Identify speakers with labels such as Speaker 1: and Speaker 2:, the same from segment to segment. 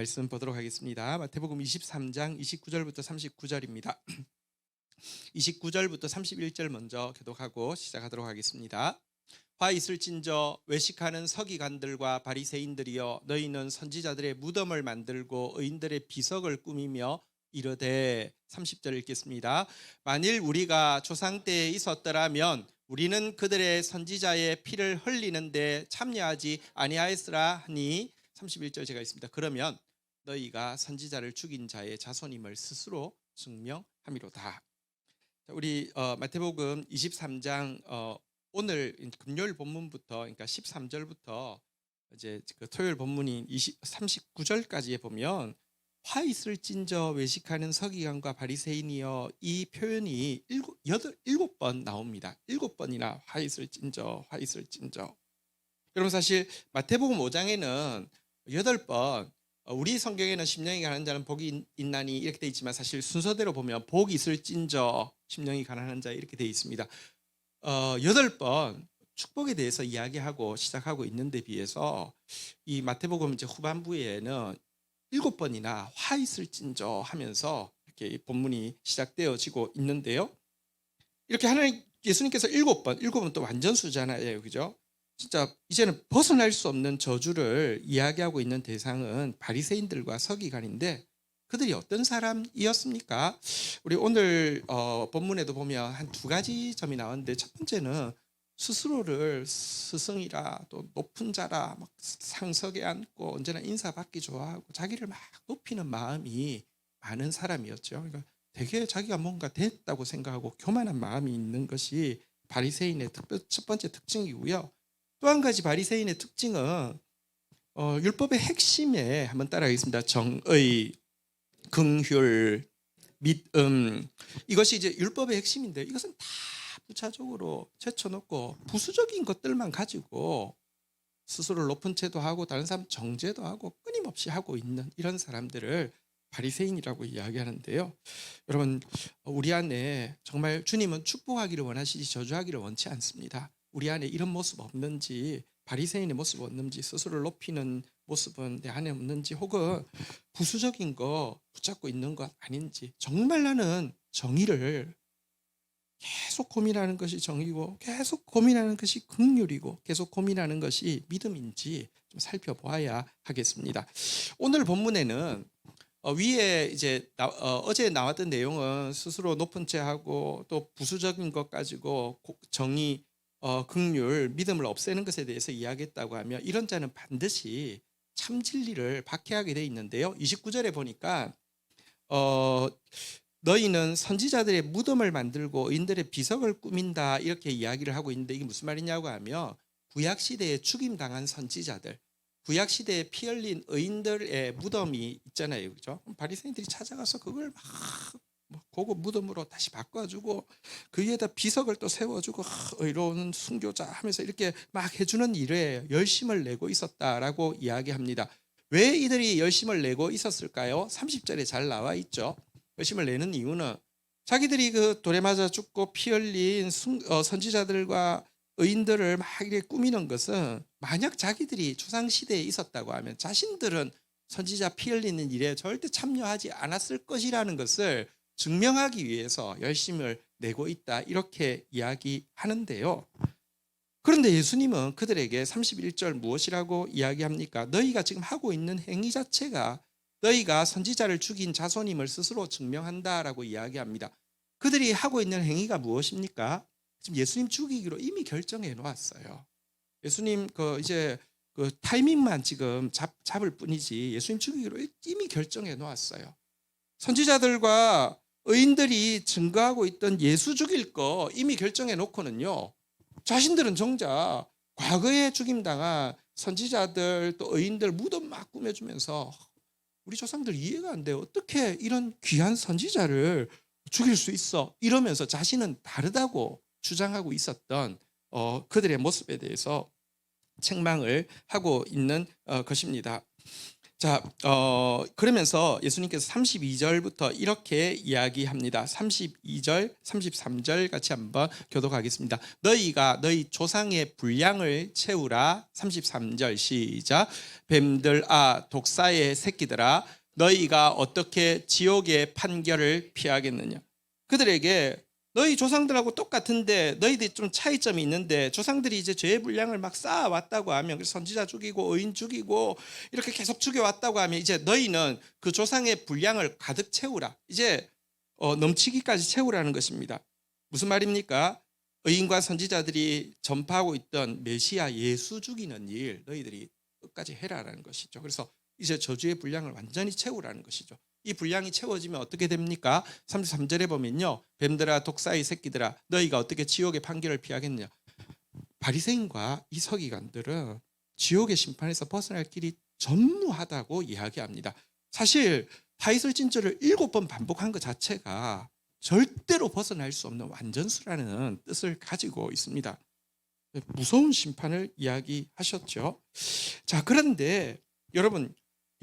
Speaker 1: 말씀 보도록 하겠습니다. 마태복음 23장 29절부터 39절입니다. 29절부터 31절 먼저 교독하고 시작하도록 하겠습니다. 화 있을진저 외식하는 서기관들과 바리새인들이여, 너희는 선지자들의 무덤을 만들고 의인들의 비석을 꾸미며 이르되. 30절 읽겠습니다. 만일 우리가 조상 때에 있었더라면 우리는 그들의 선지자의 피를 흘리는데 참여하지 아니하였으라 하니. 31절 제가 있습니다. 그러면 너희가 선지자를 죽인 자의 자손임을 스스로 증명함이로다. 우리 마태복음 23장 오늘 금요일 본문부터, 그러니까 13절부터 이제 그 토요일 본문인 39절까지에 보면 화 있을진저 외식하는 서기관과 바리새인이여, 이 표현이 7번 나옵니다. 7번이나 화 있을진저, 화 있을진저. 여러분, 사실 마태복음 5장에는 8번, 우리 성경에는 심령이 가난한 자는 복이 있나니 이렇게 되어 있지만, 사실 순서대로 보면 복이 있을진저 심령이 가난한 자 이렇게 되어 있습니다. 8번 축복에 대해서 이야기하고 시작하고 있는데 비해서 이 마태복음 이제 후반부에는 7번이나 화 있을진저 하면서 이렇게 본문이 시작되어지고 있는데요. 이렇게 하나님 예수님께서 7번 또 완전수잖아요, 그죠? 진짜 이제는 벗어날 수 없는 저주를 이야기하고 있는 대상은 바리새인들과 서기관인데, 그들이 어떤 사람이었습니까? 우리 오늘 본문에도 보면 한 2가지 점이 나오는데, 첫 번째는 스스로를 스승이라, 또 높은 자라, 막 상석에 앉고 언제나 인사받기 좋아하고 자기를 막 높이는 마음이 많은 사람이었죠. 그러니까 되게 자기가 뭔가 됐다고 생각하고 교만한 마음이 있는 것이 바리새인의 첫 번째 특징이고요. 또 한 가지 바리새인의 특징은 율법의 핵심에 한번 따라하겠습니다. 정의, 긍휼, 믿음, 이것이 이제 율법의 핵심인데, 이것은 다 부차적으로 제쳐놓고 부수적인 것들만 가지고 스스로를 높은 채도 하고 다른 사람 정죄도 하고 끊임없이 하고 있는 이런 사람들을 바리새인이라고 이야기하는데요. 여러분, 우리 안에 정말 주님은 축복하기를 원하시지 저주하기를 원치 않습니다. 우리 안에 이런 모습 없는지, 바리새인의 모습 없는지, 스스로를 높이는 모습은 내 안에 없는지, 혹은 부수적인 거 붙잡고 있는 것 아닌지, 정말 나는 정의를 계속 고민하는 것이 정의고, 계속 고민하는 것이 긍휼이고, 계속 고민하는 것이 믿음인지 좀 살펴보아야 하겠습니다. 오늘 본문에는 위에 이제 어제 나왔던 내용은 스스로 높은 채 하고 또 부수적인 것 가지고 정의, 긍휼, 믿음을 없애는 것에 대해서 이야기했다고 하면, 이런 자는 반드시 참 진리를 박해하게 돼 있는데요. 29절에 보니까 너희는 선지자들의 무덤을 만들고 의인들의 비석을 꾸민다 이렇게 이야기를 하고 있는데, 이게 무슨 말이냐고 하면, 구약시대에 죽임당한 선지자들, 구약시대에 피 흘린 의인들의 무덤이 있잖아요, 그죠? 바리새인들이 찾아가서 그걸 막 고급 무덤으로 다시 바꿔주고 그 위에다 비석을 또 세워주고 의로운 순교자 하면서 이렇게 막 해주는 일에 열심을 내고 있었다라고 이야기합니다. 왜 이들이 열심을 내고 있었을까요? 30절에 잘 나와 있죠. 열심을 내는 이유는 자기들이 그 돌에 맞아 죽고 피 흘린 선지자들과 의인들을 막 이렇게 꾸미는 것은, 만약 자기들이 조상시대에 있었다고 하면 자신들은 선지자 피 흘리는 일에 절대 참여하지 않았을 것이라는 것을 증명하기 위해서 열심을 내고 있다, 이렇게 이야기하는데요. 그런데 예수님은 그들에게 31절 무엇이라고 이야기합니까? 너희가 지금 하고 있는 행위 자체가 너희가 선지자를 죽인 자손임을 스스로 증명한다라고 이야기합니다. 그들이 하고 있는 행위가 무엇입니까? 지금 예수님 죽이기로 이미 결정해 놓았어요. 예수님 이제 그 타이밍만 지금 잡을 뿐이지, 예수님 죽이기로 이미 결정해 놓았어요. 선지자들과 의인들이 증거하고 있던 예수 죽일 거 이미 결정해 놓고는요, 자신들은 정작 과거에 죽임당한 선지자들 또 의인들 무덤 막 꾸며주면서, 우리 조상들 이해가 안 돼요, 어떻게 이런 귀한 선지자를 죽일 수 있어, 이러면서 자신은 다르다고 주장하고 있었던 그들의 모습에 대해서 책망을 하고 있는 것입니다. 자, 그러면서 예수님께서 32절부터 이렇게 이야기합니다. 32절, 33절 같이 한번 교독하겠습니다. 너희가 너희 조상의 분량을 채우라. 33절 시작. 뱀들아 독사의 새끼들아 너희가 어떻게 지옥의 판결을 피하겠느냐. 그들에게 너희 조상들하고 똑같은데 너희들이 좀 차이점이 있는데 조상들이 이제 죄의 분량을 막 쌓아왔다고 하면 그래서 선지자 죽이고 의인 죽이고 이렇게 계속 죽여왔다고 하면 이제 너희는 그 조상의 분량을 가득 채우라. 이제 넘치기까지 채우라는 것입니다. 무슨 말입니까? 의인과 선지자들이 전파하고 있던 메시아 예수 죽이는 일 너희들이 끝까지 해라라는 것이죠. 그래서 이제 저주의 분량을 완전히 채우라는 것이죠. 이 분량이 채워지면 어떻게 됩니까? 33절에 보면요. 뱀들아 독사의 새끼들아 너희가 어떻게 지옥의 판결을 피하겠느냐. 바리새인과 이 서기관들은 지옥의 심판에서 벗어날 길이 전무하다고 이야기합니다. 사실 화이슬 진저를 7번 반복한 것 자체가 절대로 벗어날 수 없는 완전수라는 뜻을 가지고 있습니다. 무서운 심판을 이야기하셨죠. 자, 그런데 여러분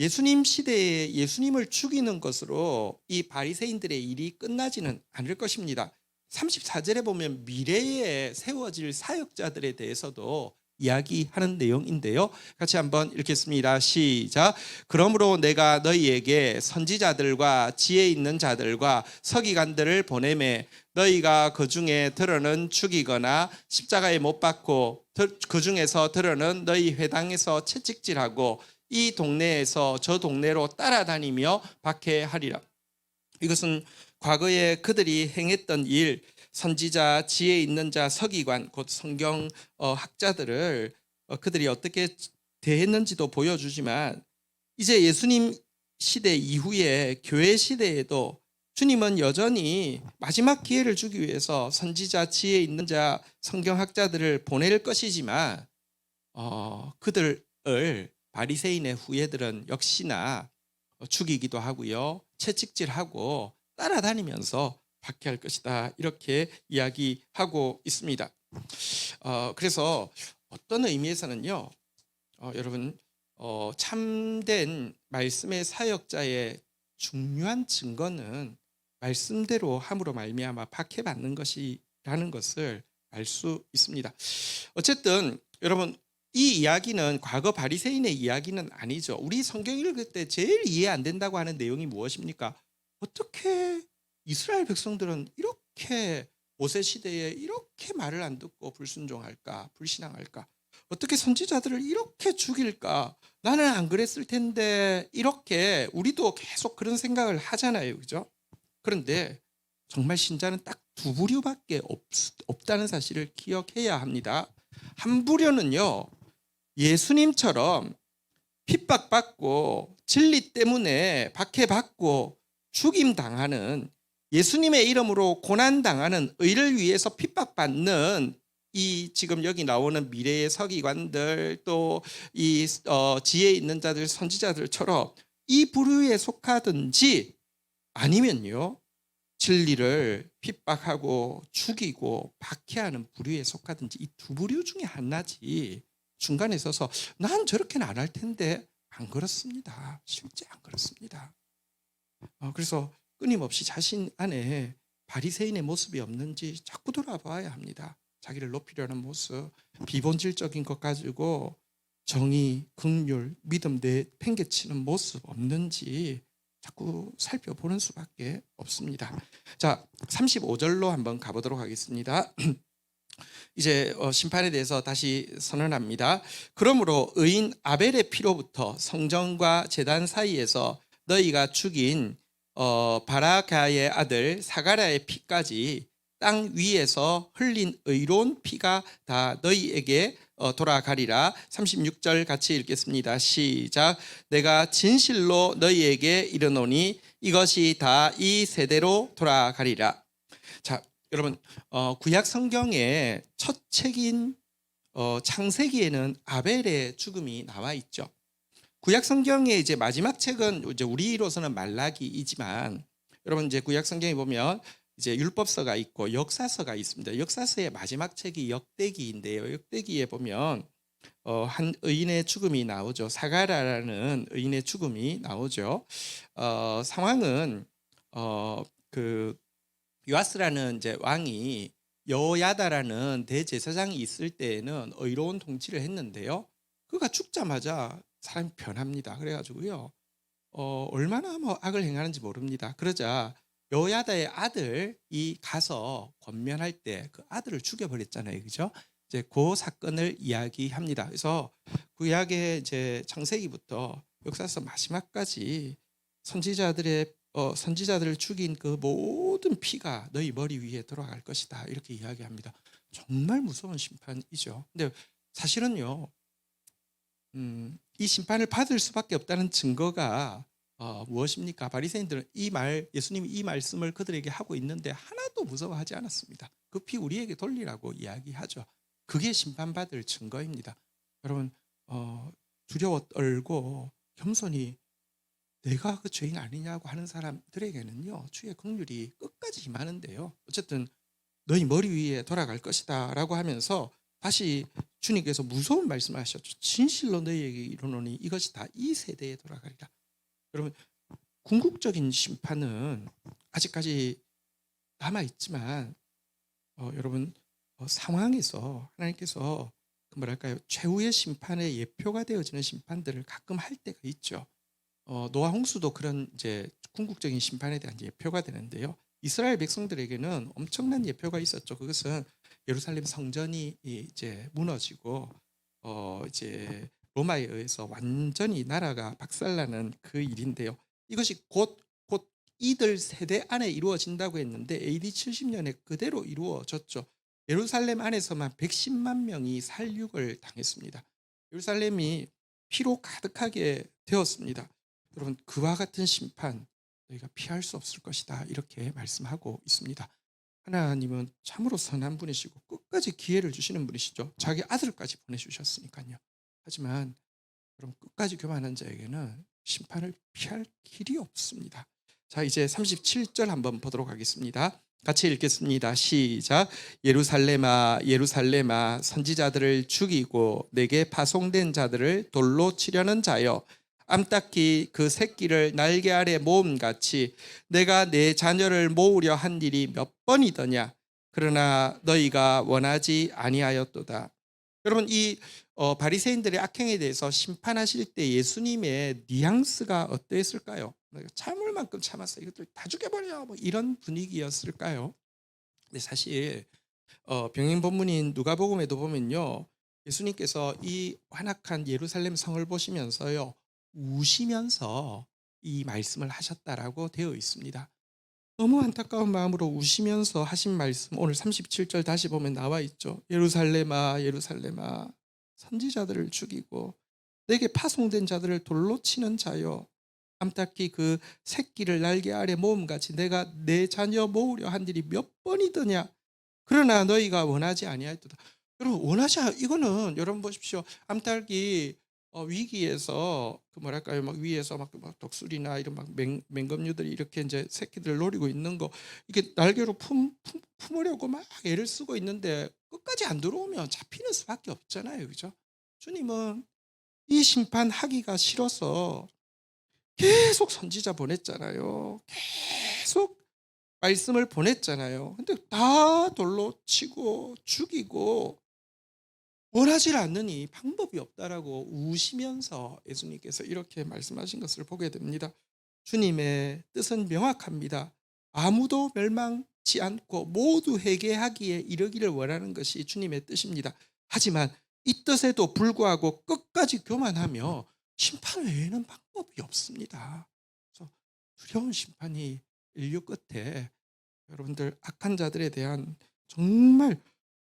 Speaker 1: 예수님 시대에 예수님을 죽이는 것으로 이 바리새인들의 일이 끝나지는 않을 것입니다. 34절에 보면 미래에 세워질 사역자들에 대해서도 이야기하는 내용인데요. 같이 한번 읽겠습니다. 시작. 그러므로 내가 너희에게 선지자들과 지혜 있는 자들과 서기관들을 보내매 너희가 그 중에 들어는 죽이거나 십자가에 못 박고 그 중에서 들어는 너희 회당에서 채찍질하고 이 동네에서 저 동네로 따라다니며 박해하리라. 이것은 과거에 그들이 행했던 일, 선지자, 지혜 있는 자, 서기관, 곧 성경 학자들을 그들이 어떻게 대했는지도 보여주지만 이제 예수님 시대 이후에 교회 시대에도 주님은 여전히 마지막 기회를 주기 위해서 선지자, 지혜 있는 자, 성경 학자들을 보낼 것이지만 그들을 바리새인의 후예들은 역시나 죽이기도 하고요. 채찍질하고 따라다니면서 박해할 것이다. 이렇게 이야기하고 있습니다. 그래서 어떤 의미에서는요. 여러분 참된 말씀의 사역자의 중요한 증거는 말씀대로 함으로 말미암아 박해받는 것이라는 것을 알 수 있습니다. 어쨌든 여러분 이 이야기는 과거 바리새인의 이야기는 아니죠. 우리 성경 읽을 때 제일 이해 안 된다고 하는 내용이 무엇입니까? 어떻게 이스라엘 백성들은 이렇게 모세 시대에 이렇게 말을 안 듣고 불순종할까, 불신앙할까? 어떻게 선지자들을 이렇게 죽일까? 나는 안 그랬을 텐데 이렇게 우리도 계속 그런 생각을 하잖아요, 그죠? 그런데 정말 신자는 딱 두 부류밖에 없다는 사실을 기억해야 합니다. 한 부류는요. 예수님처럼 핍박받고 진리 때문에 박해받고 죽임당하는 예수님의 이름으로 고난당하는 의를 위해서 핍박받는 이 지금 여기 나오는 미래의 서기관들 또 이 지혜 있는 자들 선지자들처럼 이 부류에 속하든지 아니면요 진리를 핍박하고 죽이고 박해하는 부류에 속하든지 이 두 부류 중에 하나지 중간에 서서 난 저렇게는 안 할 텐데 안 그렇습니다. 실제 안 그렇습니다. 그래서 끊임없이 자신 안에 바리새인의 모습이 없는지 자꾸 돌아봐야 합니다. 자기를 높이려는 모습, 비본질적인 것 가지고 정의, 긍휼, 믿음 내팽개치는 모습 없는지 자꾸 살펴보는 수밖에 없습니다. 자, 35절로 한번 가보도록 하겠습니다. 이제 심판에 대해서 다시 선언합니다. 그러므로 의인 아벨의 피로부터 성전과 제단 사이에서 너희가 죽인 바라가의 아들 사가랴의 피까지 땅 위에서 흘린 의로운 피가 다 너희에게 돌아가리라. 36절 같이 읽겠습니다. 시작. 내가 진실로 너희에게 이르노니 이것이 다 이 세대로 돌아가리라. 자, 여러분 구약 성경의 첫 책인 창세기에는 아벨의 죽음이 나와 있죠. 구약 성경의 이제 마지막 책은 이제 우리로서는 말라기이지만 여러분 이제 구약 성경에 보면 이제 율법서가 있고 역사서가 있습니다. 역사서의 마지막 책이 역대기인데요. 역대기에 보면 한 의인의 죽음이 나오죠. 사가라라는 의인의 죽음이 나오죠. 상황은 그 요아스라는 이제 왕이 여호야다라는 대제사장이 있을 때에는 의로운 통치를 했는데요. 그가 죽자마자 사람이 변합니다. 그래가지고요. 얼마나 뭐 악을 행하는지 모릅니다. 그러자 여호야다의 아들이 가서 권면할 때 그 아들을 죽여버렸잖아요, 그죠? 이제 그 사건을 이야기합니다. 그래서 구약의 이제 창세기부터 역사서 마지막까지 선지자들을 죽인 그 모든 피가 너희 머리 위에 돌아갈 것이다 이렇게 이야기합니다. 정말 무서운 심판이죠. 근데 사실은요, 이 심판을 받을 수밖에 없다는 증거가 무엇입니까? 바리새인들은 예수님이 이 말씀을 그들에게 하고 있는데 하나도 무서워하지 않았습니다. 그 피 우리에게 돌리라고 이야기하죠. 그게 심판받을 증거입니다. 여러분, 두려워 떨고 겸손히 내가 그 죄인 아니냐고 하는 사람들에게는요, 주의 긍휼이 끝까지 임하는데요. 어쨌든 너희 머리 위에 돌아갈 것이다 라고 하면서 다시 주님께서 무서운 말씀을 하셨죠. 진실로 너희에게 이르노니 이것이 다 이 세대에 돌아가리라. 여러분, 궁극적인 심판은 아직까지 남아있지만 여러분, 상황에서 하나님께서 그 뭐랄까요, 최후의 심판의 예표가 되어지는 심판들을 가끔 할 때가 있죠. 노아 홍수도 그런 이제 궁극적인 심판에 대한 예표가 되는데요. 이스라엘 백성들에게는 엄청난 예표가 있었죠. 그것은 예루살렘 성전이 이제 무너지고 이제 로마에 의해서 완전히 나라가 박살나는 그 일인데요. 이것이 곧 이들 세대 안에 이루어진다고 했는데 AD 70년에 그대로 이루어졌죠. 예루살렘 안에서만 110만 명이 살육을 당했습니다. 예루살렘이 피로 가득하게 되었습니다. 여러분, 그와 같은 심판 너희가 피할 수 없을 것이다 이렇게 말씀하고 있습니다. 하나님은 참으로 선한 분이시고 끝까지 기회를 주시는 분이시죠. 자기 아들까지 보내주셨으니까요. 하지만 그럼 끝까지 교만한 자에게는 심판을 피할 길이 없습니다. 자, 이제 37절 한번 보도록 하겠습니다. 같이 읽겠습니다. 시작. 예루살렘아 예루살렘아 선지자들을 죽이고 내게 파송된 자들을 돌로 치려는 자여, 암탉기 그 새끼를 날개 아래 모음같이 내가 내 자녀를 모으려 한 일이 몇 번이더냐. 그러나 너희가 원하지 아니하였도다. 여러분, 이 바리새인들의 악행에 대해서 심판하실 때 예수님의 뉘앙스가 어떠했을까요? 참을 만큼 참았어요. 이것들 다 죽여버려. 뭐 이런 분위기였을까요? 근데 사실 병행 본문인 누가복음에도 보면요, 예수님께서 이 완악한 예루살렘 성을 보시면서요 우시면서 이 말씀을 하셨다라고 되어 있습니다. 너무 안타까운 마음으로 우시면서 하신 말씀, 오늘 37절 다시 보면 나와 있죠. 예루살렘아 예루살렘아 선지자들을 죽이고 내게 파송된 자들을 돌로 치는 자여, 암탉기 그 새끼를 날개 아래 모음같이 내가 내 자녀 모으려 한 일이 몇 번이더냐. 그러나 너희가 원하지 아니하였도다. 여러분, 이거는 여러분 보십시오. 암탉이 위기에서 그 뭐랄까요, 막 위에서 막 독수리나 이런 막 맹검류들이 이렇게 이제 새끼들을 노리고 있는 거, 이게 날개로 품으려고 막 애를 쓰고 있는데 끝까지 안 들어오면 잡히는 수밖에 없잖아요, 그죠? 주님은 이 심판하기가 싫어서 계속 선지자 보냈잖아요. 계속 말씀을 보냈잖아요. 근데 다 돌로 치고 죽이고 원하지 않느니 방법이 없다라고 우시면서 예수님께서 이렇게 말씀하신 것을 보게 됩니다. 주님의 뜻은 명확합니다. 아무도 멸망치 않고 모두 회개하기에 이르기를 원하는 것이 주님의 뜻입니다. 하지만 이 뜻에도 불구하고 끝까지 교만하며 심판 외에는 방법이 없습니다. 그래서 두려운 심판이 인류 끝에 여러분들 악한 자들에 대한 정말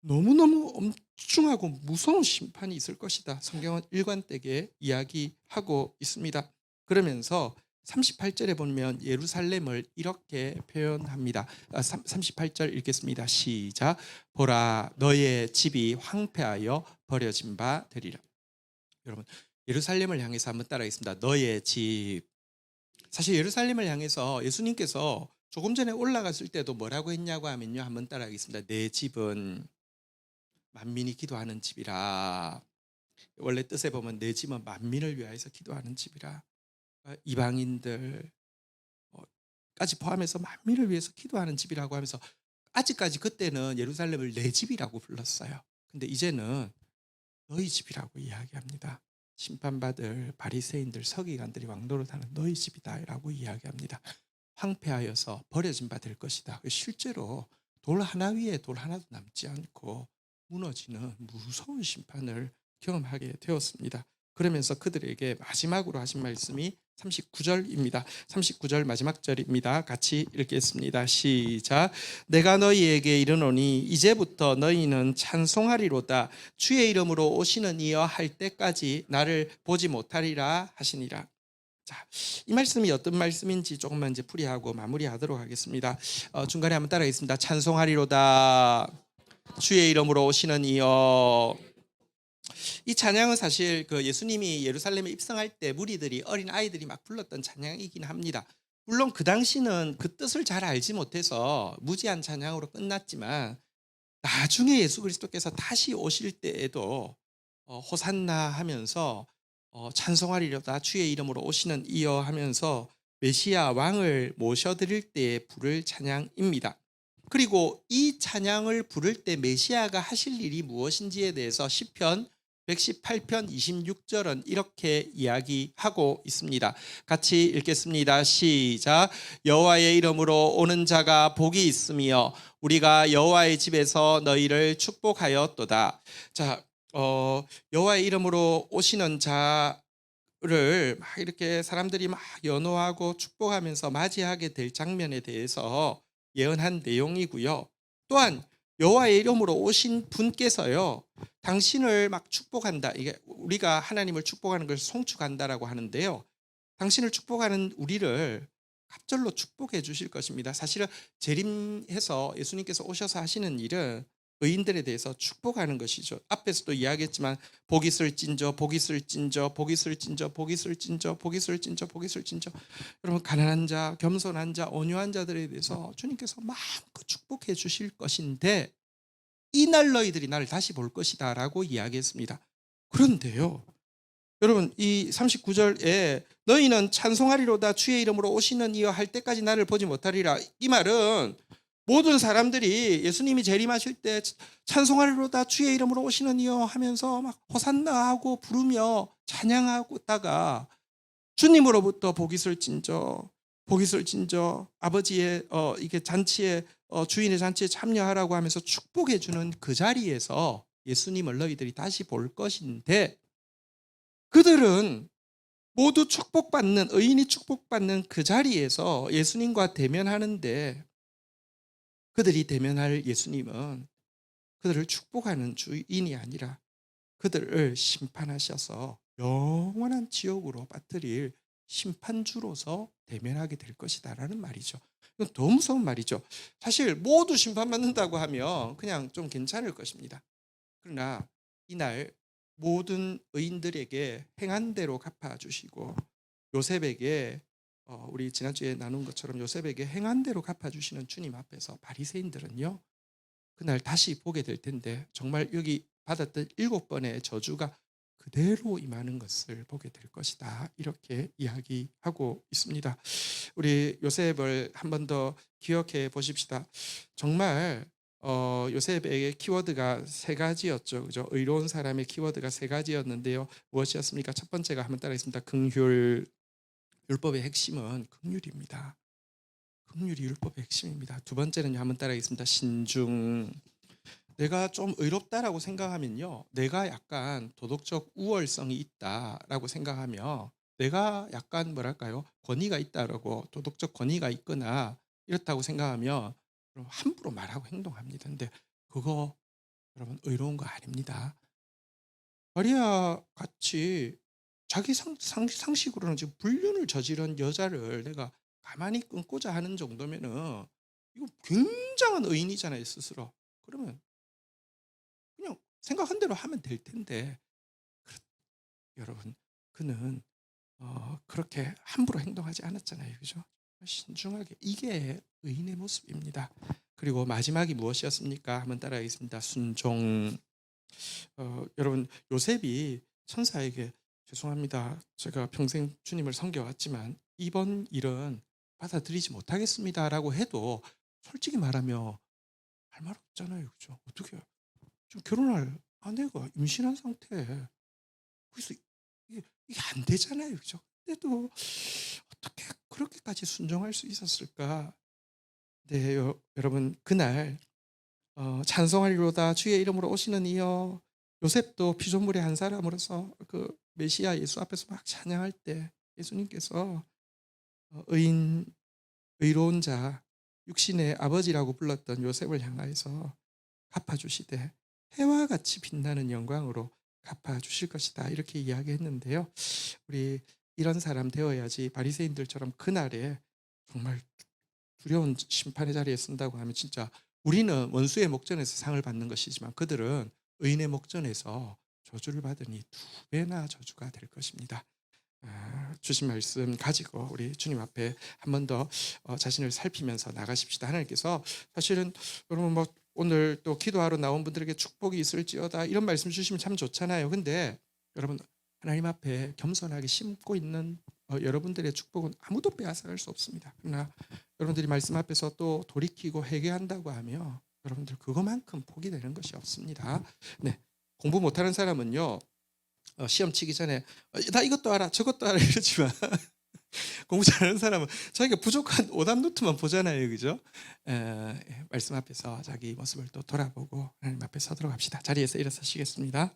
Speaker 1: 너무너무 엄중하고 무서운 심판이 있을 것이다. 성경은 일관되게 이야기하고 있습니다. 그러면서 38절에 보면 예루살렘을 이렇게 표현합니다. 38절 읽겠습니다. 시작. 보라 너의 집이 황폐하여 버려진 바 되리라. 여러분, 예루살렘을 향해서 한번 따라하겠습니다. 너의 집. 사실 예루살렘을 향해서 예수님께서 조금 전에 올라갔을 때도 뭐라고 했냐고 하면요, 한번 따라하겠습니다. 내 집은 만민이 기도하는 집이라. 원래 뜻에 보면 내 집은 만민을 위하여서 기도하는 집이라 이방인들 까지 포함해서 만민을 위해서 기도하는 집이라고 하면서 아직까지 그때는 예루살렘을 내 집이라고 불렀어요. 근데 이제는 너희 집이라고 이야기합니다. 심판받을 바리새인들 서기관들이 왕노릇하는 너희 집이다라고 이야기합니다. 황폐하여서 버려진 바 될 것이다. 실제로 돌 하나 위에 돌 하나도 남지 않고 무너지는 무서운 심판을 경험하게 되었습니다. 그러면서 그들에게 마지막으로 하신 말씀이 39절입니다. 39절 마지막 절입니다. 같이 읽겠습니다. 시작. 내가 너희에게 이르노니 이제부터 너희는 찬송하리로다. 주의 이름으로 오시는 이여 할 때까지 나를 보지 못하리라 하시니라. 자, 이 말씀이 어떤 말씀인지 조금만 이제 풀이하고 마무리하도록 하겠습니다. 중간에 한번 따라하겠습니다. 찬송하리로다. 주의 이름으로 오시는 이여. 이 찬양은 사실 그 예수님이 예루살렘에 입성할 때 무리들이 어린 아이들이 막 불렀던 찬양이긴 합니다. 물론 그 당시는 그 뜻을 잘 알지 못해서 무지한 찬양으로 끝났지만 나중에 예수 그리스도께서 다시 오실 때에도 호산나 하면서 찬송하리로다 주의 이름으로 오시는 이여 하면서 메시아 왕을 모셔드릴 때에 부를 찬양입니다. 그리고 이 찬양을 부를 때 메시아가 하실 일이 무엇인지에 대해서 시편 118편 26절은 이렇게 이야기하고 있습니다. 같이 읽겠습니다. 시작. 여호와의 이름으로 오는 자가 복이 있으며 우리가 여호와의 집에서 너희를 축복하였도다. 자, 여호와의 이름으로 오시는 자를 막 이렇게 사람들이 막 연호하고 축복하면서 맞이하게 될 장면에 대해서 예언한 내용이고요. 또한 여호와의 이름으로 오신 분께서요, 당신을 막 축복한다. 이게 우리가 하나님을 축복하는 걸 송축한다라고 하는데요. 당신을 축복하는 우리를 갑절로 축복해 주실 것입니다. 사실은 재림해서 예수님께서 오셔서 하시는 일은 의인들에 대해서 축복하는 것이죠. 앞에서도 이야기했지만 복이 있을진저, 복이 있을진저, 복이 있을진저, 복이 있을진저, 복이 있을진저, 복이 있을진저. 여러분, 가난한 자, 겸손한 자, 온유한 자들에 대해서 주님께서 마음껏 축복해 주실 것인데 이날 너희들이 나를 다시 볼 것이다 라고 이야기했습니다. 그런데요, 여러분, 이 39절에 너희는 찬송하리로다 주의 이름으로 오시는 이여 할 때까지 나를 보지 못하리라. 이 말은 모든 사람들이 예수님이 재림하실 때 찬송하리로다 주의 이름으로 오시는 이여 하면서 막 호산나 하고 부르며 찬양하고 있다가 주님으로부터 복이 있을진저, 복이 있을진저, 아버지의 이게 잔치에 주인의 잔치에 참여하라고 하면서 축복해 주는 그 자리에서 예수님을 너희들이 다시 볼 것인데, 그들은 모두 축복받는, 의인이 축복받는 그 자리에서 예수님과 대면하는데, 그들이 대면할 예수님은 그들을 축복하는 주인이 아니라 그들을 심판하셔서 영원한 지옥으로 빠뜨릴 심판주로서 대면하게 될 것이다라는 말이죠. 이건 더 무서운 말이죠. 사실 모두 심판받는다고 하면 그냥 좀 괜찮을 것입니다. 그러나 이날 모든 의인들에게 행한 대로 갚아주시고, 요셉에게 우리 지난주에 나눈 것처럼 요셉에게 행한 대로 갚아주시는 주님 앞에서 바리새인들은요, 그날 다시 보게 될 텐데 정말 여기 받았던 7번의 저주가 그대로 임하는 것을 보게 될 것이다, 이렇게 이야기하고 있습니다. 우리 요셉을 한 번 더 기억해 보십시다. 정말 요셉에게 키워드가 세 가지였죠. 그죠? 의로운 사람의 키워드가 세 가지였는데요. 무엇이었습니까? 첫 번째가 한번 따라하겠습니다. 긍휼. 율법의 핵심은 긍휼입니다. 긍휼이 율법의 핵심입니다. 두 번째는 한번 따라하겠습니다. 신중. 내가 좀 의롭다라고 생각하면요, 내가 약간 도덕적 우월성이 있다라고 생각하면, 내가 약간 뭐랄까요, 권위가 있다라고, 도덕적 권위가 있거나 이렇다고 생각하면 여러분 함부로 말하고 행동합니다. 근데 그거 여러분 의로운 거 아닙니다. 마리아 같이 자기 상식으로는 지금 불륜을 저지른 여자를 내가 가만히 끊고자 하는 정도면은 이거 굉장한 의인이잖아요, 스스로. 그러면 그냥 생각한 대로 하면 될 텐데, 여러분, 그는 그렇게 함부로 행동하지 않았잖아요, 그죠? 신중하게, 이게 의인의 모습입니다. 그리고 마지막이 무엇이었습니까? 한번 따라하겠습니다. 순종. 여러분, 요셉이 천사에게 죄송합니다. 제가 평생 주님을 섬겨왔지만 이번 일은 받아들이지 못하겠습니다라고 해도 솔직히 말하면 할 말 없잖아요. 그죠? 어떻게 지금 결혼할 아내가 임신한 상태에 그래서 이게 안 되잖아요. 그죠? 근데도 어떻게 그렇게까지 순종할 수 있었을까? 네, 여러분 그날 찬송하리로다 주의 이름으로 오시는 이여 요셉도 피조물의 한 사람으로서 그 메시아 예수 앞에서 막 찬양할 때 예수님께서 의인 의로운 자 육신의 아버지라고 불렀던 요셉을 향하여서 갚아주시되 해와 같이 빛나는 영광으로 갚아주실 것이다 이렇게 이야기했는데요. 우리 이런 사람 되어야지 바리새인들처럼 그날에 정말 두려운 심판의 자리에 쓴다고 하면 진짜 우리는 원수의 목전에서 상을 받는 것이지만 그들은 의인의 목전에서 저주를 받으니 두 배나 저주가 될 것입니다. 주신 말씀 가지고 우리 주님 앞에 한 번 더 자신을 살피면서 나가십시다. 하나님께서 사실은 여러분 뭐 오늘 또 기도하러 나온 분들에게 축복이 있을지어다 이런 말씀 주시면 참 좋잖아요. 근데 여러분 하나님 앞에 겸손하게 심고 있는 여러분들의 축복은 아무도 빼앗아갈 수 없습니다. 그러나 여러분들이 말씀 앞에서 또 돌이키고 회개한다고 하면 여러분들 그것만큼 포기되는 것이 없습니다. 네, 공부 못하는 사람은요 시험 치기 전에 나 이것도 알아 저것도 알아 이러지만 공부 잘하는 사람은 자기가 부족한 오답 노트만 보잖아요, 그죠? 말씀 앞에서 자기 모습을 또 돌아보고 하나님 앞에 서도록 합시다. 자리에서 일어서시겠습니다.